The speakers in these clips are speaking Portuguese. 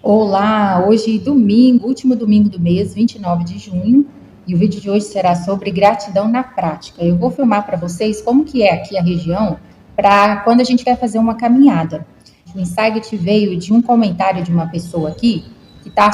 Olá, hoje domingo, último domingo do mês, 29 de junho, e o vídeo de hoje será sobre gratidão na prática. Eu vou filmar para vocês como que é aqui a região para quando a gente vai fazer uma caminhada. O insight veio de um comentário de uma pessoa aqui que está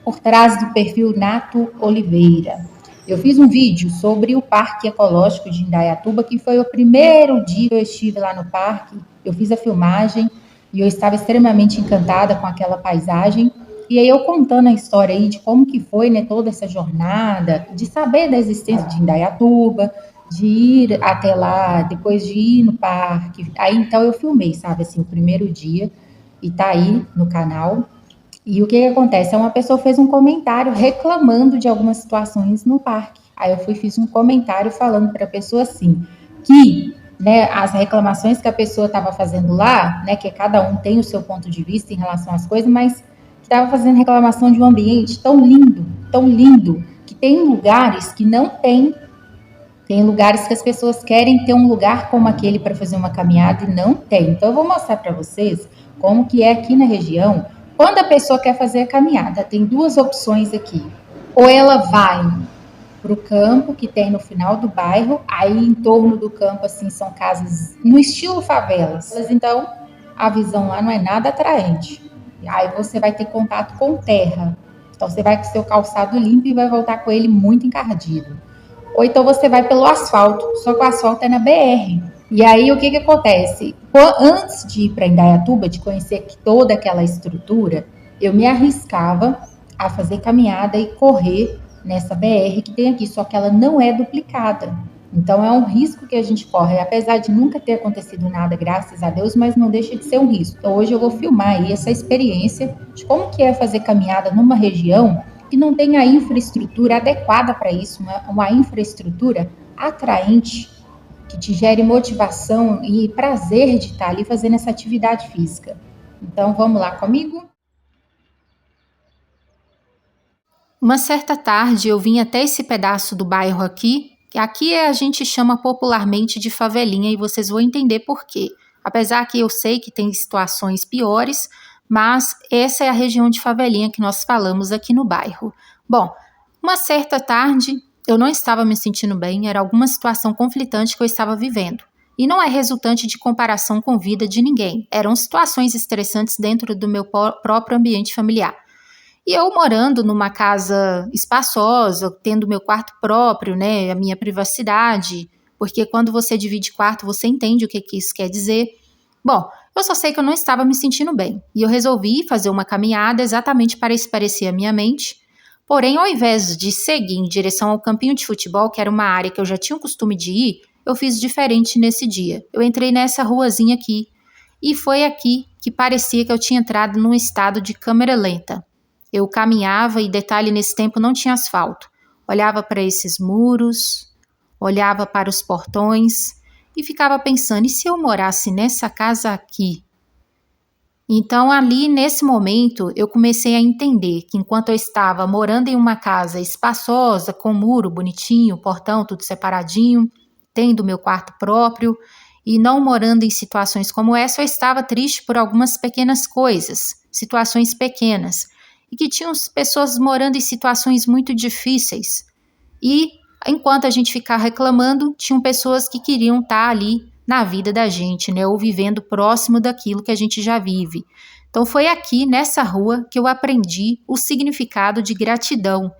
por trás do perfil Nato Oliveira. Eu fiz um vídeo sobre o Parque Ecológico de Indaiatuba, que foi o primeiro dia que eu estive lá no parque. Eu fiz a filmagem e eu estava extremamente encantada com aquela paisagem. E aí eu contando a história aí de como que foi, né, toda essa jornada, de saber da existência de Indaiatuba, de ir até lá, depois de ir no parque. Aí então eu filmei, sabe, assim, o primeiro dia e tá aí no canal. E o que acontece? Uma pessoa fez um comentário reclamando de algumas situações no parque. Aí eu fiz um comentário falando para a pessoa assim, que né, as reclamações que a pessoa estava fazendo lá, né, que cada um tem o seu ponto de vista em relação às coisas, mas que estava fazendo reclamação de um ambiente tão lindo, que tem lugares que não tem lugares que as pessoas querem ter um lugar como aquele para fazer uma caminhada e não tem. Então eu vou mostrar para vocês como que é aqui na região. Quando a pessoa quer fazer a caminhada, tem duas opções aqui. Ou ela vai para o campo que tem no final do bairro, aí em torno do campo assim são casas no estilo favelas. Então a visão lá não é nada atraente. Aí você vai ter contato com terra. Então você vai com seu calçado limpo e vai voltar com ele muito encardido. Ou então você vai pelo asfalto, só que o asfalto é na BR. E aí o que acontece? Antes de ir para Indaiatuba, de conhecer toda aquela estrutura, eu me arriscava a fazer caminhada e correr nessa BR que tem aqui, só que ela não é duplicada. Então é um risco que a gente corre, apesar de nunca ter acontecido nada, graças a Deus, mas não deixa de ser um risco. Então hoje eu vou filmar aí essa experiência de como que é fazer caminhada numa região que não tem a infraestrutura adequada para isso, uma infraestrutura atraente, que te gere motivação e prazer de estar ali fazendo essa atividade física. Então vamos lá comigo? Uma certa tarde eu vim até esse pedaço do bairro aqui, que aqui a gente chama popularmente de favelinha e vocês vão entender por quê. Apesar que eu sei que tem situações piores, mas essa é a região de favelinha que nós falamos aqui no bairro. Bom, uma certa tarde eu não estava me sentindo bem, era alguma situação conflitante que eu estava vivendo. E não é resultante de comparação com vida de ninguém, eram situações estressantes dentro do meu próprio ambiente familiar. E eu morando numa casa espaçosa, tendo meu quarto próprio, né, a minha privacidade, porque quando você divide quarto, você entende o que isso quer dizer. Bom, eu só sei que eu não estava me sentindo bem, e eu resolvi fazer uma caminhada exatamente para espairecer a minha mente. Porém, ao invés de seguir em direção ao campinho de futebol, que era uma área que eu já tinha o costume de ir, eu fiz diferente nesse dia. Eu entrei nessa ruazinha aqui, e foi aqui que parecia que eu tinha entrado num estado de câmera lenta. Eu caminhava e, detalhe, nesse tempo não tinha asfalto. Olhava para esses muros, olhava para os portões e ficava pensando, e se eu morasse nessa casa aqui? Então, ali, nesse momento, eu comecei a entender que enquanto eu estava morando em uma casa espaçosa, com muro bonitinho, portão tudo separadinho, tendo meu quarto próprio, e não morando em situações como essa, eu estava triste por algumas pequenas coisas, situações pequenas, e que tinham pessoas morando em situações muito difíceis. E, enquanto a gente ficava reclamando, tinham pessoas que queriam estar ali na vida da gente, né, ou vivendo próximo daquilo que a gente já vive. Então foi aqui, nessa rua, que eu aprendi o significado de gratidão.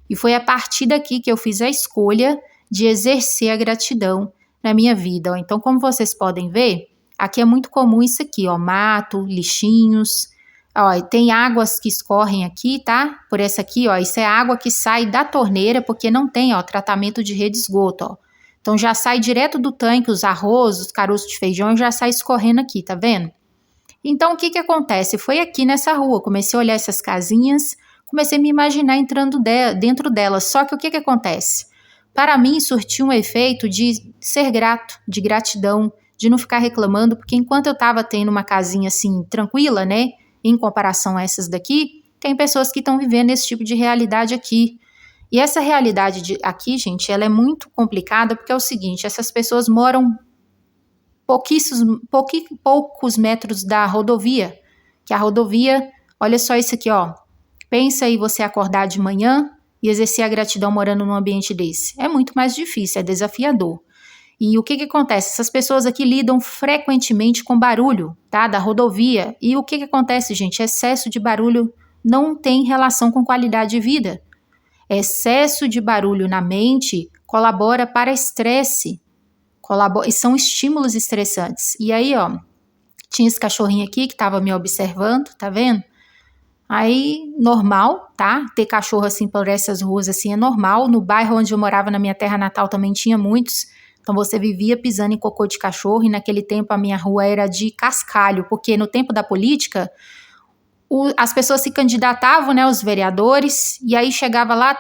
E foi a partir daqui que eu fiz a escolha de exercer a gratidão na minha vida. Então, como vocês podem ver, aqui é muito comum isso aqui, ó, mato, lixinhos. Ó, tem águas que escorrem aqui, tá? Por essa aqui, ó, isso é água que sai da torneira, porque não tem, ó, tratamento de rede de esgoto, ó. Então já sai direto do tanque, os arroz, os caroços de feijão, já sai escorrendo aqui, tá vendo? Então o que acontece? Foi aqui nessa rua, comecei a olhar essas casinhas, comecei a me imaginar entrando dentro delas, só que o que acontece? Para mim surtiu um efeito de ser grato, de gratidão, de não ficar reclamando, porque enquanto eu estava tendo uma casinha assim, tranquila, né, em comparação a essas daqui, tem pessoas que estão vivendo esse tipo de realidade aqui. E essa realidade aqui, gente, ela é muito complicada porque é o seguinte, essas pessoas moram poucos metros da rodovia, que a rodovia Olha só isso aqui, ó. Pensa aí você acordar de manhã e exercer a gratidão morando num ambiente desse. É muito mais difícil, é desafiador. E o que acontece? Essas pessoas aqui lidam frequentemente com barulho, tá? Da rodovia. E o que acontece, gente? Excesso de barulho não tem relação com qualidade de vida. Excesso de barulho na mente colabora para estresse. E são estímulos estressantes. E aí, ó, tinha esse cachorrinho aqui que estava me observando, tá vendo? Aí, normal, tá? Ter cachorro assim por essas ruas assim é normal. No bairro onde eu morava, na minha terra natal, também tinha muitos. Então você vivia pisando em cocô de cachorro e naquele tempo a minha rua era de cascalho, porque no tempo da política as pessoas se candidatavam, né, os vereadores, e aí chegava lá,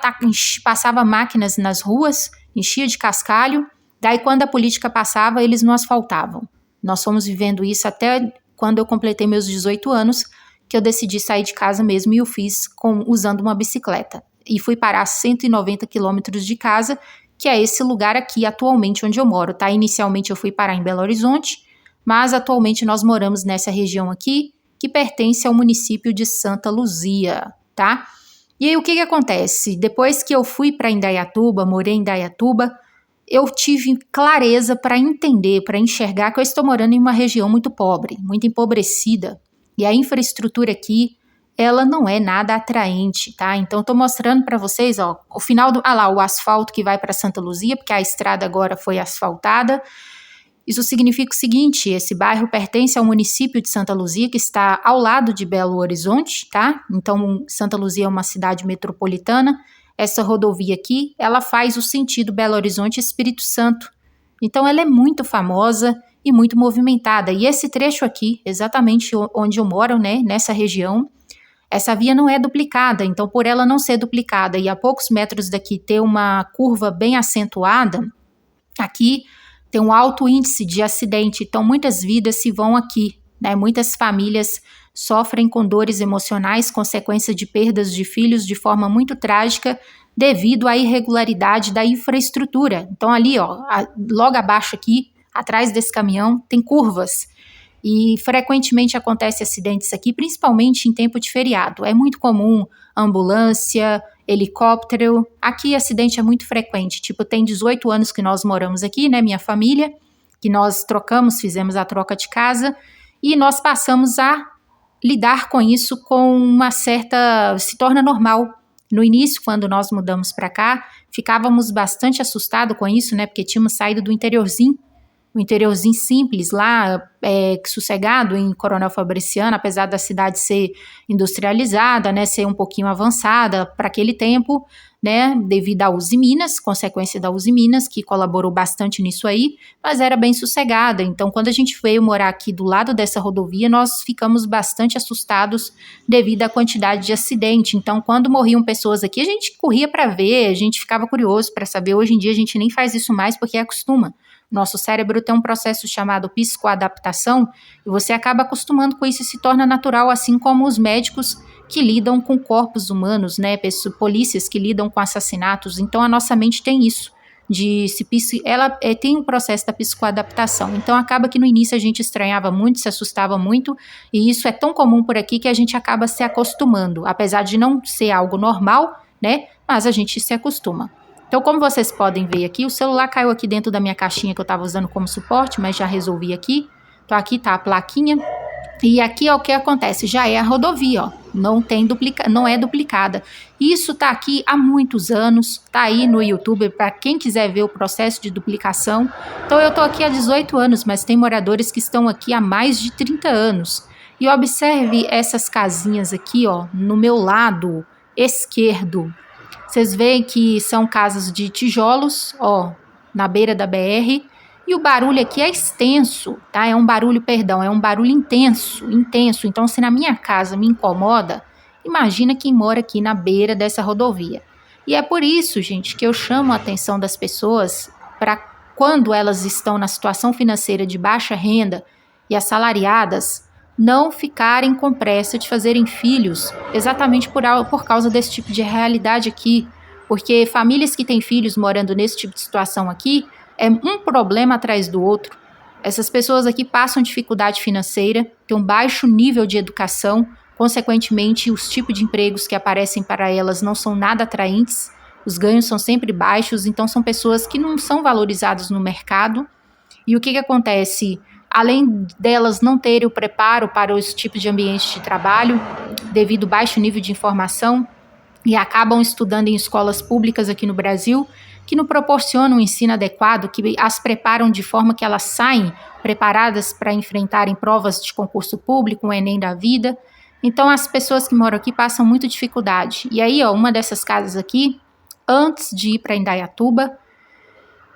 passava máquinas nas ruas, enchia de cascalho, daí quando a política passava, eles não asfaltavam. Nós fomos vivendo isso até quando eu completei meus 18 anos, que eu decidi sair de casa mesmo e eu fiz usando uma bicicleta. E fui parar a 190 quilômetros de casa, que é esse lugar aqui atualmente onde eu moro, tá? Inicialmente eu fui parar em Belo Horizonte, mas atualmente nós moramos nessa região aqui, que pertence ao município de Santa Luzia, tá? E aí o que acontece? Depois que eu fui para Indaiatuba, morei em Indaiatuba, eu tive clareza para entender, para enxergar que eu estou morando em uma região muito pobre, muito empobrecida, e a infraestrutura aqui, ela não é nada atraente, tá? Então, estou mostrando para vocês, ó, o final o asfalto que vai para Santa Luzia, porque a estrada agora foi asfaltada. Isso significa o seguinte, esse bairro pertence ao município de Santa Luzia, que está ao lado de Belo Horizonte, tá? Então, Santa Luzia é uma cidade metropolitana. Essa rodovia aqui, ela faz o sentido Belo Horizonte-Espírito Santo. Então, ela é muito famosa e muito movimentada. E esse trecho aqui, exatamente onde eu moro, né, nessa região, essa via não é duplicada. Então, por ela não ser duplicada e a poucos metros daqui ter uma curva bem acentuada, aqui tem um alto índice de acidente, então muitas vidas se vão aqui, né? Muitas famílias sofrem com dores emocionais, consequência de perdas de filhos de forma muito trágica, devido à irregularidade da infraestrutura. Então ali, ó, logo abaixo aqui, atrás desse caminhão, tem curvas. E frequentemente acontece acidentes aqui, principalmente em tempo de feriado. É muito comum ambulância, helicóptero. Aqui acidente é muito frequente. Tipo, tem 18 anos que nós moramos aqui, né, minha família, que nós fizemos a troca de casa e nós passamos a lidar com isso com uma certa... se torna normal. No início, quando nós mudamos para cá, ficávamos bastante assustados com isso, né, porque tínhamos saído do interiorzinho, um interiorzinho simples lá, sossegado em Coronel Fabriciano, apesar da cidade ser industrializada, né, ser um pouquinho avançada para aquele tempo, né, devido à Uzi Minas, consequência da Uzi Minas, que colaborou bastante nisso aí, mas era bem sossegada. Então, quando a gente veio morar aqui do lado dessa rodovia, nós ficamos bastante assustados devido à quantidade de acidente. Então, quando morriam pessoas aqui, a gente corria para ver, a gente ficava curioso para saber. Hoje em dia, a gente nem faz isso mais porque acostuma. Nosso cérebro tem um processo chamado psicoadaptação e você acaba acostumando com isso e se torna natural, assim como os médicos que lidam com corpos humanos, né? Polícias que lidam com assassinatos. Então a nossa mente tem isso, ela tem um processo da psicoadaptação. Então acaba que no início a gente estranhava muito, se assustava muito, e isso é tão comum por aqui que a gente acaba se acostumando, apesar de não ser algo normal, né? Mas a gente se acostuma. Então, como vocês podem ver aqui, o celular caiu aqui dentro da minha caixinha que eu estava usando como suporte, mas já resolvi aqui. Então, aqui está a plaquinha. E aqui, ó, o que acontece? Já é a rodovia, ó. Não é duplicada. Isso está aqui há muitos anos. Está aí no YouTube para quem quiser ver o processo de duplicação. Então, eu estou aqui há 18 anos, mas tem moradores que estão aqui há mais de 30 anos. E observe essas casinhas aqui, ó, no meu lado esquerdo. Vocês veem que são casas de tijolos, ó, na beira da BR, e o barulho aqui é extenso, tá? É um barulho intenso. Então, se na minha casa me incomoda, imagina quem mora aqui na beira dessa rodovia. E é por isso, gente, que eu chamo a atenção das pessoas para quando elas estão na situação financeira de baixa renda e assalariadas, não ficarem com pressa de fazerem filhos, exatamente por causa desse tipo de realidade aqui, porque famílias que têm filhos morando nesse tipo de situação aqui, é um problema atrás do outro. Essas pessoas aqui passam dificuldade financeira, têm um baixo nível de educação, Consequentemente, os tipos de empregos que aparecem para elas não são nada atraentes, os ganhos são sempre baixos, então são pessoas que não são valorizadas no mercado. E o que acontece? Além delas não terem o preparo para os tipos de ambiente de trabalho, devido ao baixo nível de informação, e acabam estudando em escolas públicas aqui no Brasil, que não proporcionam um ensino adequado, que as preparam de forma que elas saem preparadas para enfrentarem provas de concurso público, um Enem da vida. Então, as pessoas que moram aqui passam muita dificuldade. E aí, uma dessas casas aqui, antes de ir para Indaiatuba,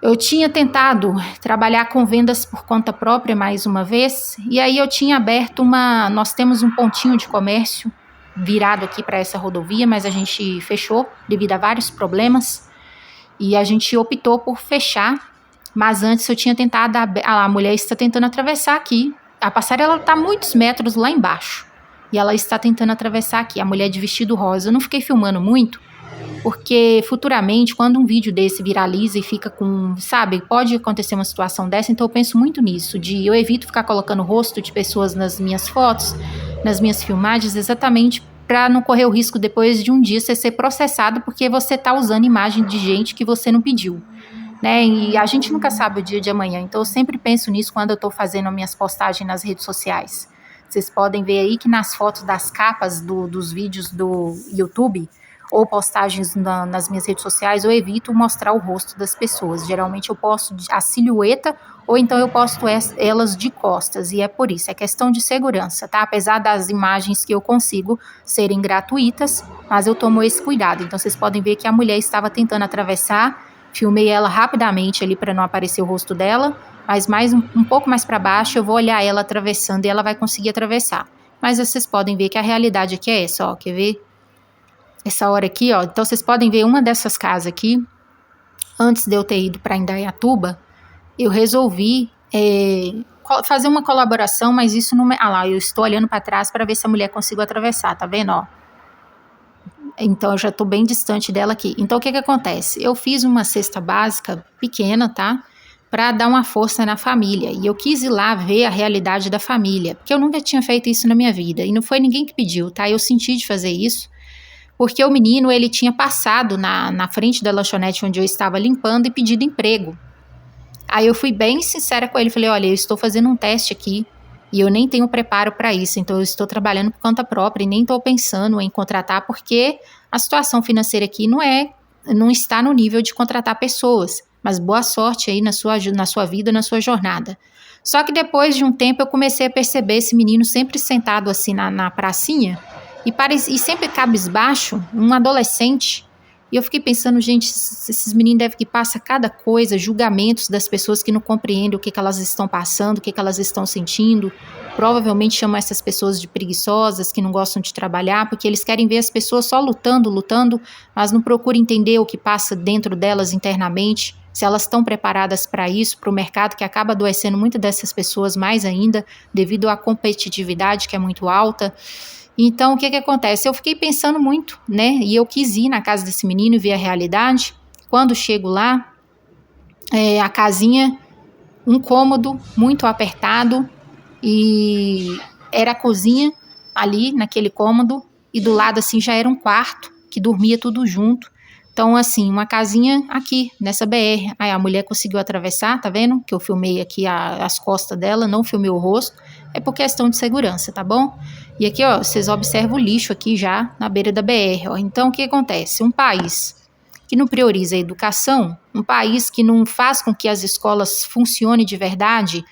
eu tinha tentado trabalhar com vendas por conta própria mais uma vez, e aí eu tinha aberto nós temos um pontinho de comércio virado aqui para essa rodovia, mas a gente fechou devido a vários problemas, e a gente optou por fechar, mas antes eu tinha tentado, a mulher está tentando atravessar aqui, a passarela está muitos metros lá embaixo, e ela está tentando atravessar aqui, a mulher de vestido rosa. Eu não fiquei filmando muito, porque futuramente, quando um vídeo desse viraliza e fica com, sabe, pode acontecer uma situação dessa, então eu penso muito nisso, eu evito ficar colocando o rosto de pessoas nas minhas fotos, nas minhas filmagens, exatamente para não correr o risco depois de um dia você ser processado porque você está usando imagem de gente que você não pediu, né? E a gente nunca sabe o dia de amanhã, então eu sempre penso nisso quando eu estou fazendo as minhas postagens nas redes sociais. Vocês podem ver aí que nas fotos das capas dos vídeos do YouTube, ou postagens nas minhas redes sociais, eu evito mostrar o rosto das pessoas. Geralmente eu posto a silhueta, ou então eu posto elas de costas, e é por isso, é questão de segurança, tá? Apesar das imagens que eu consigo serem gratuitas, mas eu tomo esse cuidado. Então vocês podem ver que a mulher estava tentando atravessar, filmei ela rapidamente ali para não aparecer o rosto dela, mas um pouco mais para baixo eu vou olhar ela atravessando e ela vai conseguir atravessar. Mas vocês podem ver que a realidade aqui é essa, ó, quer ver? Essa hora aqui, ó, então vocês podem ver uma dessas casas aqui. Antes de eu ter ido para Indaiatuba, eu resolvi fazer uma colaboração, mas isso não... Ah lá, eu estou olhando para trás para ver se a mulher conseguiu atravessar, tá vendo, ó? Então eu já estou bem distante dela aqui. Então o que acontece? Eu fiz uma cesta básica pequena, tá? Para dar uma força na família. E eu quis ir lá ver a realidade da família, porque eu nunca tinha feito isso na minha vida. E não foi ninguém que pediu, tá? Eu senti de fazer isso, porque o menino, ele tinha passado na frente da lanchonete onde eu estava limpando e pedido emprego. Aí eu fui bem sincera com ele, falei, olha, eu estou fazendo um teste aqui e eu nem tenho preparo para isso, então eu estou trabalhando por conta própria e nem estou pensando em contratar, porque a situação financeira aqui não está no nível de contratar pessoas, mas boa sorte aí na sua vida, na sua jornada. Só que depois de um tempo eu comecei a perceber esse menino sempre sentado assim na pracinha, e sempre cabisbaixo, um adolescente. E eu fiquei pensando, gente, esses meninos devem que passar cada coisa, julgamentos das pessoas que não compreendem o que elas estão passando, o que elas estão sentindo. Provavelmente chamam essas pessoas de preguiçosas, que não gostam de trabalhar, porque eles querem ver as pessoas só lutando, mas não procuram entender o que passa dentro delas internamente, se elas estão preparadas para isso, para o mercado que acaba adoecendo muitas dessas pessoas mais ainda, devido à competitividade que é muito alta. Então, o que acontece? Eu fiquei pensando muito, né? E eu quis ir na casa desse menino e ver a realidade. Quando chego lá, a casinha, um cômodo muito apertado, e era a cozinha ali naquele cômodo, e do lado assim já era um quarto, que dormia tudo junto. Então, assim, uma casinha aqui, nessa BR. Aí a mulher conseguiu atravessar, tá vendo? Que eu filmei aqui as costas dela, não filmei o rosto. É por questão de segurança, tá bom? E aqui, ó, vocês observam o lixo aqui já na beira da BR, ó. Então, o que acontece? Um país que não prioriza a educação, um país que não faz com que as escolas funcionem de verdade,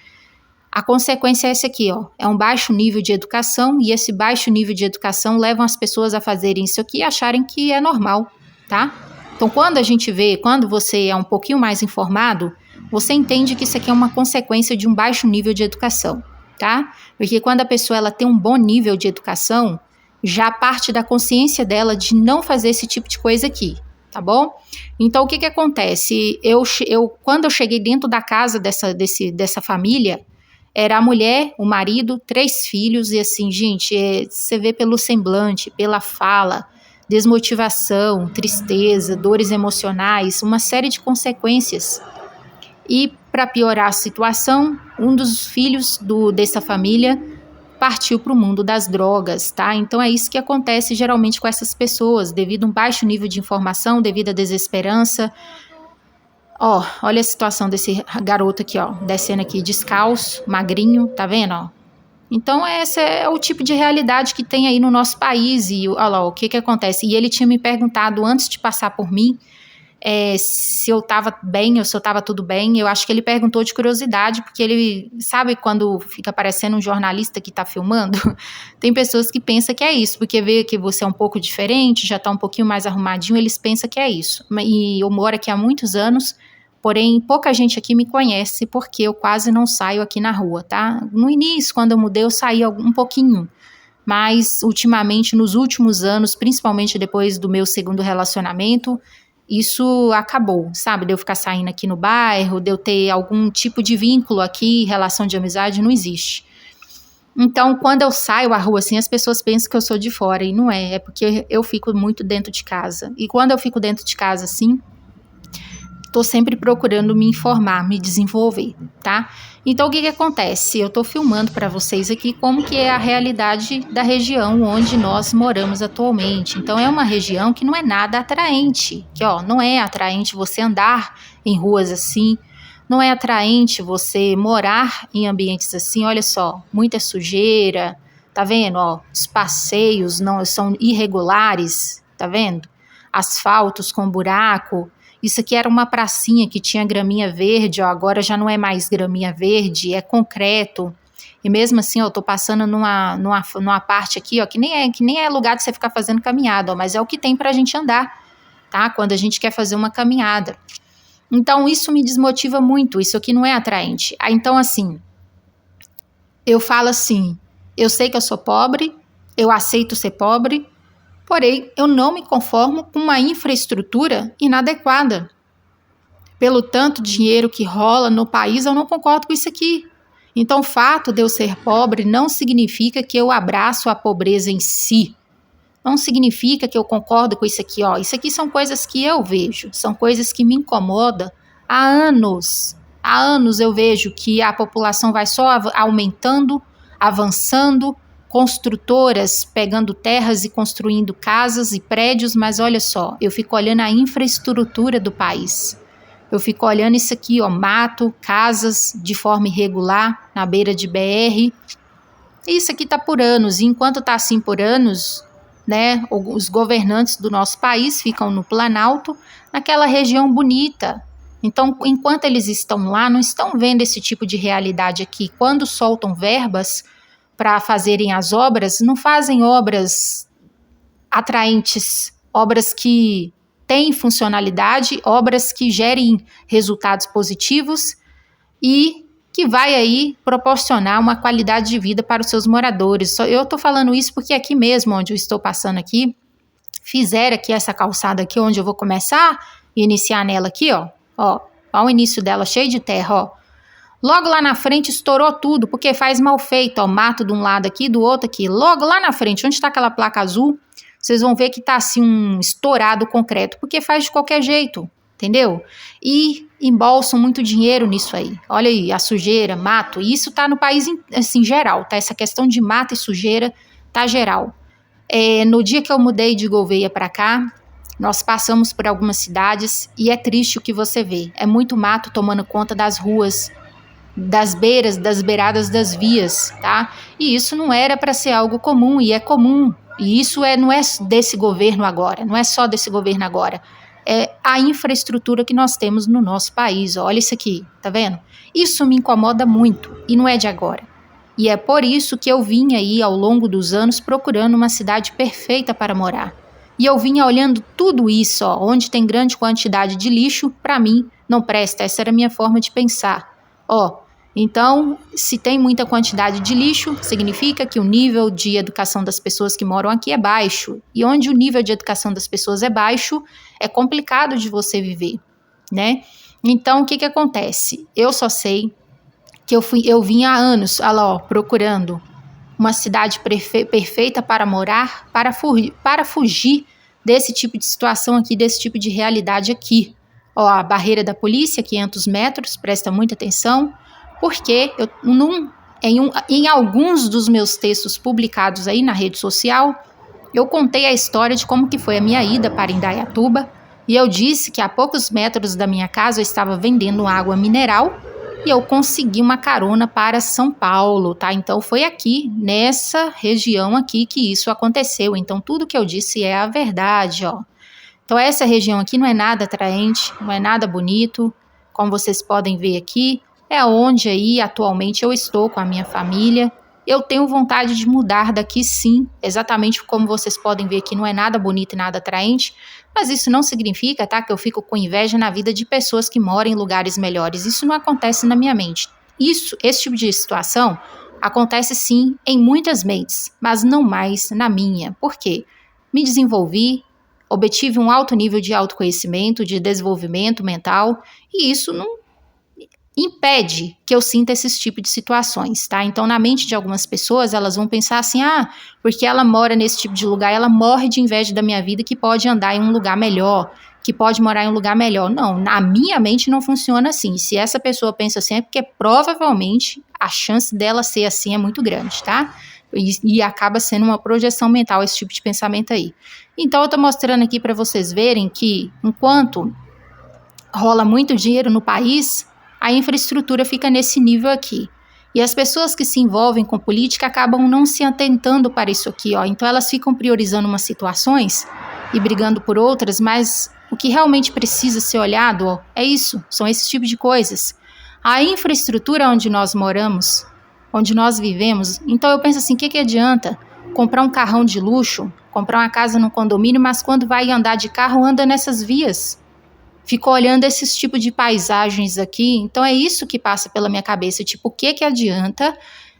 a consequência é essa aqui, ó. É um baixo nível de educação, e esse baixo nível de educação leva as pessoas a fazerem isso aqui e acharem que é normal, tá? Então, quando você é um pouquinho mais informado, você entende que isso aqui é uma consequência de um baixo nível de educação, tá? Porque quando a pessoa ela tem um bom nível de educação, já parte da consciência dela de não fazer esse tipo de coisa aqui, tá bom? Então, o que acontece? Quando eu cheguei dentro da casa dessa família, era a mulher, o marido, 3 filhos, e assim, gente, você vê pelo semblante, pela fala, desmotivação, tristeza, dores emocionais, uma série de consequências. E para piorar a situação, um dos filhos dessa família partiu para o mundo das drogas, tá? Então é isso que acontece geralmente com essas pessoas, devido a um baixo nível de informação, devido à desesperança. Ó, olha a situação desse garoto aqui, ó, descendo aqui descalço, magrinho, tá vendo, ó? Então esse é o tipo de realidade que tem aí no nosso país e olha lá, o que acontece? E ele tinha me perguntado antes de passar por mim se eu estava bem ou se eu estava tudo bem. Eu acho que ele perguntou de curiosidade, porque ele sabe quando fica parecendo um jornalista que está filmando? Tem pessoas que pensam que é isso, porque vê que você é um pouco diferente, já está um pouquinho mais arrumadinho, eles pensam que é isso. E eu moro aqui há muitos anos, porém pouca gente aqui me conhece, porque eu quase não saio aqui na rua, tá? No início, quando eu mudei, eu saí um pouquinho, mas ultimamente, nos últimos anos, principalmente depois do meu segundo relacionamento, isso acabou, sabe? De eu ficar saindo aqui no bairro, de eu ter algum tipo de vínculo aqui, relação de amizade, não existe. Então, quando eu saio à rua assim, as pessoas pensam que eu sou de fora, e não é porque eu fico muito dentro de casa. E quando eu fico dentro de casa assim, tô sempre procurando me informar, me desenvolver, tá? Então, o que acontece? Eu tô filmando para vocês aqui como que é a realidade da região onde nós moramos atualmente. Então, é uma região que não é nada atraente, que ó, não é atraente você andar em ruas assim, não é atraente você morar em ambientes assim. Olha só, muita sujeira, tá vendo? Ó, os passeios não são irregulares, tá vendo? Asfaltos com buraco. Isso aqui era uma pracinha que tinha graminha verde, ó, agora já não é mais graminha verde, é concreto. E mesmo assim, eu tô passando numa parte aqui, ó, que nem é lugar de você ficar fazendo caminhada, ó, mas é o que tem pra gente andar, tá? Quando a gente quer fazer uma caminhada. Então, isso me desmotiva muito, isso aqui não é atraente. Então, assim, eu falo assim, eu sei que eu sou pobre, eu aceito ser pobre, porém, eu não me conformo com uma infraestrutura inadequada. Pelo tanto dinheiro que rola no país, eu não concordo com isso aqui. Então, o fato de eu ser pobre não significa que eu abraço a pobreza em si. Não significa que eu concordo com isso aqui, ó. Isso aqui são coisas que eu vejo, são coisas que me incomodam há anos. Há anos eu vejo que a população vai só aumentando, avançando, construtoras pegando terras e construindo casas e prédios, mas olha só, eu fico olhando a infraestrutura do país. Eu fico olhando isso aqui, ó, mato, casas de forma irregular na beira de BR. Isso aqui tá por anos, e enquanto tá assim por anos, né, os governantes do nosso país ficam no Planalto, naquela região bonita. Então, enquanto eles estão lá, não estão vendo esse tipo de realidade aqui. Quando soltam verbas para fazerem as obras, não fazem obras atraentes, obras que têm funcionalidade, obras que gerem resultados positivos e que vai aí proporcionar uma qualidade de vida para os seus moradores. Eu estou falando isso porque aqui mesmo, onde eu estou passando aqui, fizeram aqui essa calçada aqui, onde eu vou começar e iniciar nela aqui, ó, o início dela cheio de terra, ó. Logo lá na frente estourou tudo, porque faz mal feito, ó, mato de um lado aqui, do outro aqui. Logo lá na frente, onde está aquela placa azul, vocês vão ver que tá assim um estourado concreto, porque faz de qualquer jeito, entendeu? E embolsam muito dinheiro nisso aí. Olha aí, a sujeira, mato, e isso tá no país assim, geral, tá? Essa questão de mato e sujeira tá geral. No dia que eu mudei de Gouvêia para cá, nós passamos por algumas cidades e é triste o que você vê. É muito mato tomando conta das ruas, das beiradas das vias, tá? E isso não era para ser algo comum, e é comum. E isso não é desse governo agora, não é só desse governo agora. É a infraestrutura que nós temos no nosso país. Olha isso aqui, tá vendo? Isso me incomoda muito e não é de agora. E é por isso que eu vim aí ao longo dos anos procurando uma cidade perfeita para morar. E eu vinha olhando tudo isso, ó, onde tem grande quantidade de lixo, para mim não presta. Essa era a minha forma de pensar. Ó, então, se tem muita quantidade de lixo, significa que o nível de educação das pessoas que moram aqui é baixo. E onde o nível de educação das pessoas é baixo, é complicado de você viver, né? Então, o que acontece? Eu só sei que eu vim há anos, olha lá, ó, procurando uma cidade perfeita para morar, para fugir desse tipo de situação aqui, desse tipo de realidade aqui. Ó, a barreira da polícia, 500 metros, presta muita atenção, porque eu não Em alguns dos meus textos publicados aí na rede social, eu contei a história de como que foi a minha ida para Indaiatuba, e eu disse que a poucos metros da minha casa eu estava vendendo água mineral e eu consegui uma carona para São Paulo, tá? Então foi aqui, nessa região aqui, que isso aconteceu. Então tudo que eu disse é a verdade, ó. Então essa região aqui não é nada atraente, não é nada bonito, como vocês podem ver aqui, é onde aí atualmente eu estou com a minha família. Eu tenho vontade de mudar daqui sim, exatamente como vocês podem ver aqui, não é nada bonito e nada atraente, mas isso não significa, tá, que eu fico com inveja na vida de pessoas que moram em lugares melhores. Isso não acontece na minha mente. Esse tipo de situação acontece sim em muitas mentes, mas não mais na minha. Por quê? Me desenvolvi, obtive um alto nível de autoconhecimento, de desenvolvimento mental, e isso não impede que eu sinta esses tipos de situações, tá? Então, na mente de algumas pessoas, elas vão pensar assim, porque ela mora nesse tipo de lugar, ela morre de inveja da minha vida, que pode andar em um lugar melhor, que pode morar em um lugar melhor. Não, na minha mente não funciona assim. Se essa pessoa pensa assim, é porque provavelmente a chance dela ser assim é muito grande, tá? E acaba sendo uma projeção mental esse tipo de pensamento aí. Então, eu tô mostrando aqui para vocês verem que, enquanto rola muito dinheiro no país, a infraestrutura fica nesse nível aqui. E as pessoas que se envolvem com política acabam não se atentando para isso aqui, ó. Então elas ficam priorizando umas situações e brigando por outras, mas o que realmente precisa ser olhado, ó, é isso, são esses tipos de coisas. A infraestrutura onde nós moramos, onde nós vivemos, então eu penso assim, o que adianta comprar um carrão de luxo, comprar uma casa no condomínio, mas quando vai andar de carro, anda nessas vias. Fico olhando esses tipos de paisagens aqui, então é isso que passa pela minha cabeça, tipo, o que adianta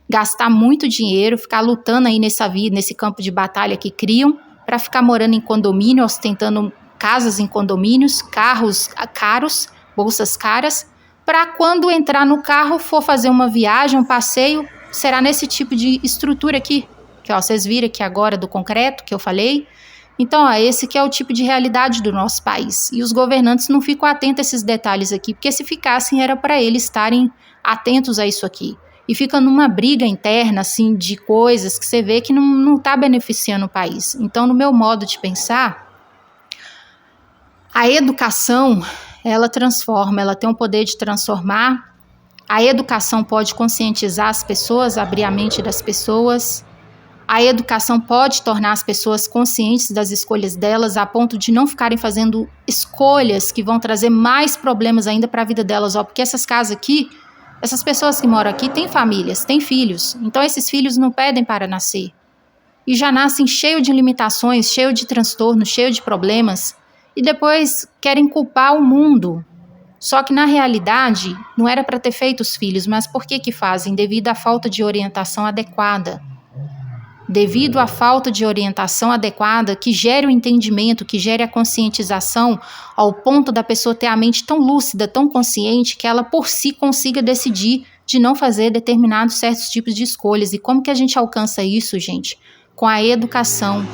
gastar muito dinheiro, ficar lutando aí nessa vida, nesse campo de batalha que criam, para ficar morando em condomínio, ostentando casas em condomínios, carros caros, bolsas caras, para quando entrar no carro, for fazer uma viagem, um passeio, será nesse tipo de estrutura aqui, que ó, vocês viram aqui agora do concreto que eu falei. Então, ó, esse que é o tipo de realidade do nosso país. E os governantes não ficam atentos a esses detalhes aqui, porque se ficassem era para eles estarem atentos a isso aqui. E fica numa briga interna, assim, de coisas que você vê que não está beneficiando o país. Então, no meu modo de pensar, a educação, ela transforma, ela tem o poder de transformar. A educação pode conscientizar as pessoas, abrir a mente das pessoas. A educação pode tornar as pessoas conscientes das escolhas delas, a ponto de não ficarem fazendo escolhas que vão trazer mais problemas ainda para a vida delas, ó, porque essas casas aqui, essas pessoas que moram aqui têm famílias, têm filhos, então esses filhos não pedem para nascer. E já nascem cheio de limitações, cheio de transtornos, cheio de problemas, e depois querem culpar o mundo. Só que na realidade, não era para ter feito os filhos, mas por que fazem? Devido à falta de orientação adequada. Devido à falta de orientação adequada, que gere o entendimento, que gere a conscientização, ao ponto da pessoa ter a mente tão lúcida, tão consciente, que ela por si consiga decidir de não fazer determinados certos tipos de escolhas. E como que a gente alcança isso, gente? Com a educação.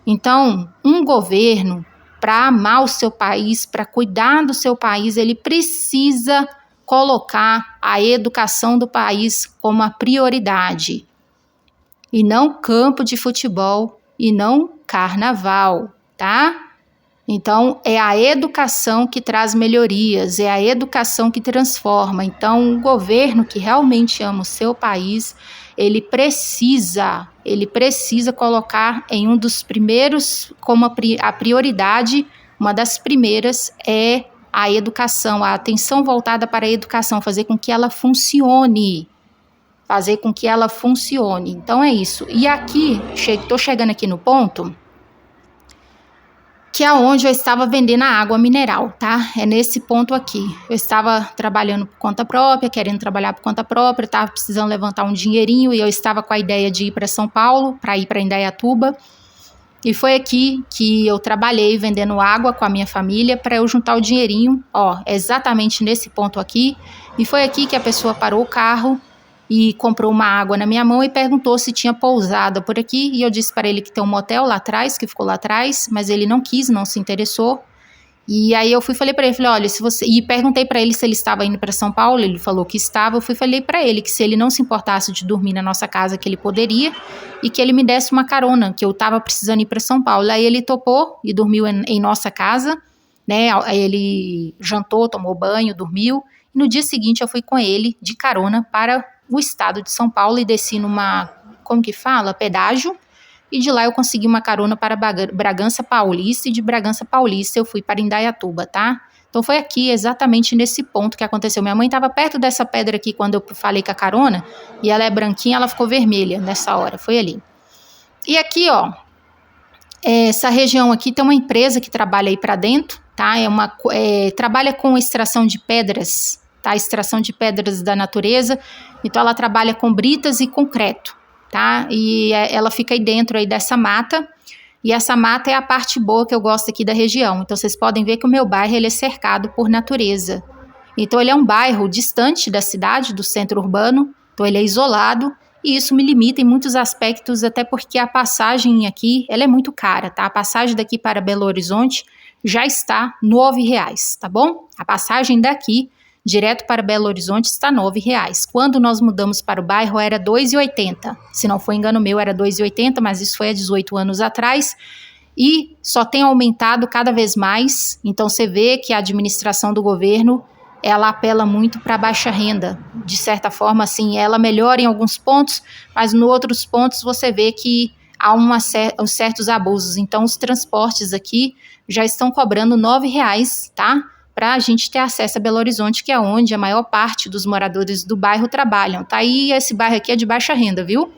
Então, um governo, para amar o seu país, para cuidar do seu país, ele precisa colocar a educação do país como a prioridade. E não campo de futebol, e não carnaval, tá? Então, é a educação que traz melhorias, é a educação que transforma. Então, um governo que realmente ama o seu país, ele precisa colocar em um dos primeiros, como a prioridade, uma das primeiras é a educação, a atenção voltada para a educação, fazer com que ela funcione. Então é isso. E aqui, estou chegando aqui no ponto, que é onde eu estava vendendo a água mineral, tá? É nesse ponto aqui. Eu estava trabalhando por conta própria, querendo trabalhar por conta própria, estava precisando levantar um dinheirinho e eu estava com a ideia de ir para São Paulo, para ir para Indaiatuba. E foi aqui que eu trabalhei vendendo água com a minha família para eu juntar o dinheirinho, ó, exatamente nesse ponto aqui. E foi aqui que a pessoa parou o carro e comprou uma água na minha mão e perguntou se tinha pousada por aqui, e eu disse para ele que tem um motel lá atrás, que ficou lá atrás, mas ele não quis, não se interessou, E aí eu falei para ele, olha, se você... E perguntei para ele se ele estava indo para São Paulo, ele falou que estava. Falei para ele que se ele não se importasse de dormir na nossa casa, que ele poderia, e que ele me desse uma carona, que eu estava precisando ir para São Paulo. Aí ele topou e dormiu em nossa casa, né? Aí ele jantou, tomou banho, dormiu. E no dia seguinte eu fui com ele de carona para o estado de São Paulo e desci numa, como que fala? Pedágio. E de lá eu consegui uma carona para Bragança Paulista, e de Bragança Paulista eu fui para Indaiatuba, tá? Então foi aqui, exatamente nesse ponto que aconteceu. Minha mãe estava perto dessa pedra aqui quando eu falei com a carona, e ela é branquinha, ela ficou vermelha nessa hora, foi ali. E aqui, ó, essa região aqui tem uma empresa que trabalha aí para dentro, tá? Trabalha com extração de pedras, tá? Extração de pedras da natureza, então ela trabalha com britas e concreto. Tá? E ela fica aí dentro aí dessa mata, e essa mata é a parte boa que eu gosto aqui da região. Então vocês podem ver que o meu bairro ele é cercado por natureza. Então ele é um bairro distante da cidade, do centro urbano, então ele é isolado, e isso me limita em muitos aspectos, até porque a passagem aqui ela é muito cara, tá? A passagem daqui para Belo Horizonte já está R$9, tá bom? A passagem daqui direto para Belo Horizonte está R$9. Quando nós mudamos para o bairro era R$2,80. Se não for engano meu, era R$2,80, mas isso foi há 18 anos atrás. E só tem aumentado cada vez mais. Então você vê que a administração do governo, ela apela muito para a baixa renda. De certa forma, assim, ela melhora em alguns pontos, mas em outros pontos você vê que há certos abusos. Então os transportes aqui já estão cobrando R$9, tá? Para a gente ter acesso a Belo Horizonte, que é onde a maior parte dos moradores do bairro trabalham, tá? E esse bairro aqui é de baixa renda, viu?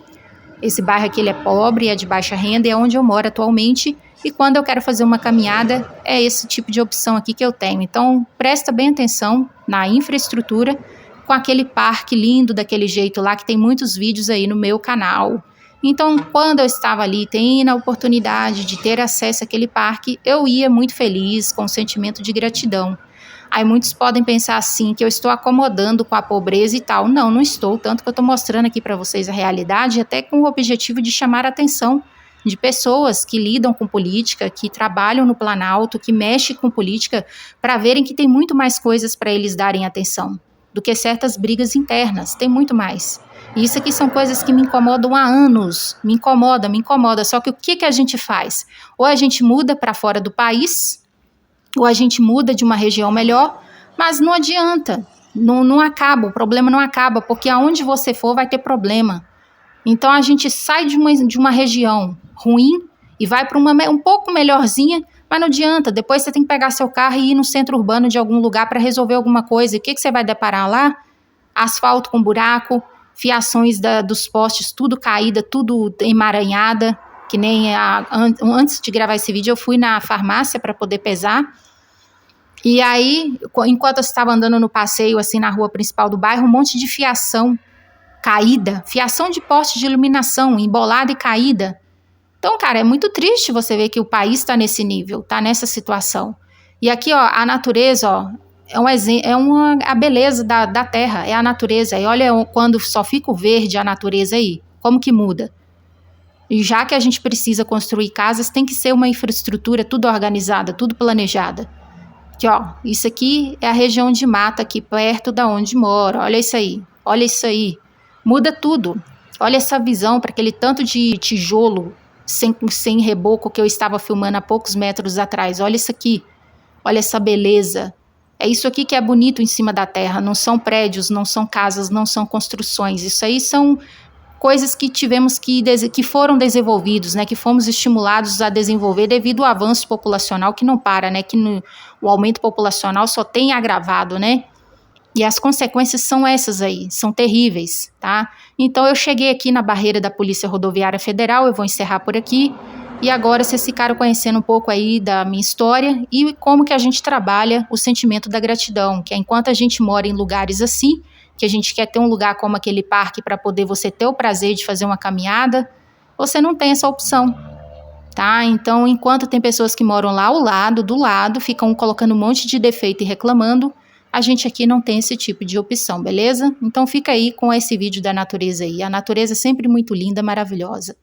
Esse bairro aqui ele é pobre, é de baixa renda, e é onde eu moro atualmente, e quando eu quero fazer uma caminhada, é esse tipo de opção aqui que eu tenho. Então, presta bem atenção na infraestrutura, com aquele parque lindo daquele jeito lá, que tem muitos vídeos aí no meu canal. Então, quando eu estava ali, tendo a oportunidade de ter acesso àquele parque, eu ia muito feliz, com um sentimento de gratidão. Aí muitos podem pensar assim, que eu estou acomodando com a pobreza e tal. Não, não estou, tanto que eu estou mostrando aqui para vocês a realidade, até com o objetivo de chamar a atenção de pessoas que lidam com política, que trabalham no Planalto, que mexem com política, para verem que tem muito mais coisas para eles darem atenção do que certas brigas internas, tem muito mais. E isso aqui são coisas que me incomodam há anos, me incomoda. Só que o que a gente faz? Ou a gente muda para fora do país, ou a gente muda de uma região melhor, mas não adianta, não acaba, o problema não acaba, porque aonde você for vai ter problema. Então a gente sai de uma região ruim e vai para uma um pouco melhorzinha, mas não adianta, depois você tem que pegar seu carro e ir no centro urbano de algum lugar para resolver alguma coisa. E o que você vai deparar lá? Asfalto com buraco, fiações dos postes tudo caída, tudo emaranhada, que nem antes de gravar esse vídeo eu fui na farmácia para poder pesar. E aí, enquanto eu estava andando no passeio, assim, na rua principal do bairro, um monte de fiação caída, fiação de poste de iluminação, embolada e caída. Então, cara, é muito triste você ver que o país está nesse nível, está nessa situação. E aqui, ó, a natureza, ó, a beleza da terra, é a natureza. E olha quando só fica o verde, a natureza aí, como que muda. E já que a gente precisa construir casas, tem que ser uma infraestrutura tudo organizada, tudo planejada. Aqui, ó, isso aqui é a região de mata aqui perto da onde moro. Olha isso aí. Muda tudo. Olha essa visão para aquele tanto de tijolo sem reboco que eu estava filmando há poucos metros atrás. Olha isso aqui. Olha essa beleza. É isso aqui que é bonito em cima da terra. Não são prédios, não são casas, não são construções. Isso aí são coisas que que foram desenvolvidos, né, que fomos estimulados a desenvolver devido ao avanço populacional que não para, né, o aumento populacional só tem agravado, né, e as consequências são essas aí, são terríveis, tá? Então eu cheguei aqui na barreira da Polícia Rodoviária Federal, eu vou encerrar por aqui, e agora vocês ficaram conhecendo um pouco aí da minha história e como que a gente trabalha o sentimento da gratidão, que é enquanto a gente mora em lugares assim, que a gente quer ter um lugar como aquele parque para poder você ter o prazer de fazer uma caminhada, você não tem essa opção, tá? Então, enquanto tem pessoas que moram lá ao lado, do lado, ficam colocando um monte de defeito e reclamando, a gente aqui não tem esse tipo de opção, beleza? Então fica aí com esse vídeo da natureza aí. A natureza é sempre muito linda, maravilhosa.